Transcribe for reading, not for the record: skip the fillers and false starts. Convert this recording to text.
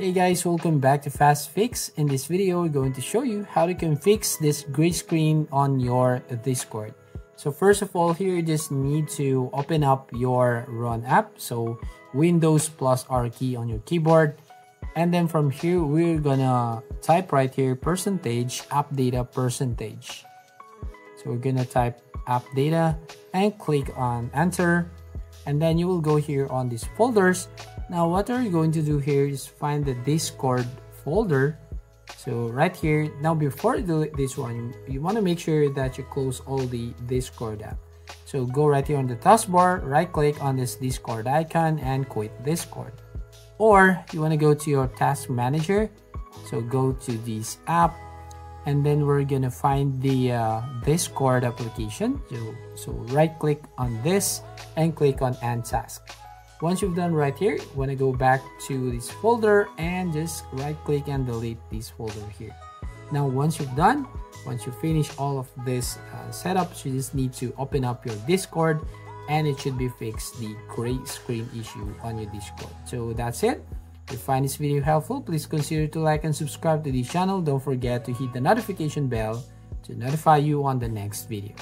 Hey guys, welcome back to Fast Fix. In this video, we're going to show you how you can fix this gray screen on your Discord. So first of all, here you just need to open up your Run app. So Windows plus R key on your keyboard. And then from here, we're gonna type right here %app data %. So we're gonna type app data and click on enter. And then you will go here on these folders. Now what are you going to do here is find the Discord folder. So right here, now before you do this one, you want to make sure that you close all the Discord app. So go right here on the taskbar, right click on this Discord icon and quit Discord. Or you want to go to your task manager. So go to this app and then we're going to find the Discord application. So right click on this and click on end task. Once you've done right here, you want to go back to this folder and just right click and delete this folder here. Now once you finish all of this setups, you just need to open up your Discord and it should be fixed the gray screen issue on your Discord. So that's it. If you find this video helpful, please consider to like and subscribe to this channel. Don't forget to hit the notification bell to notify you on the next video.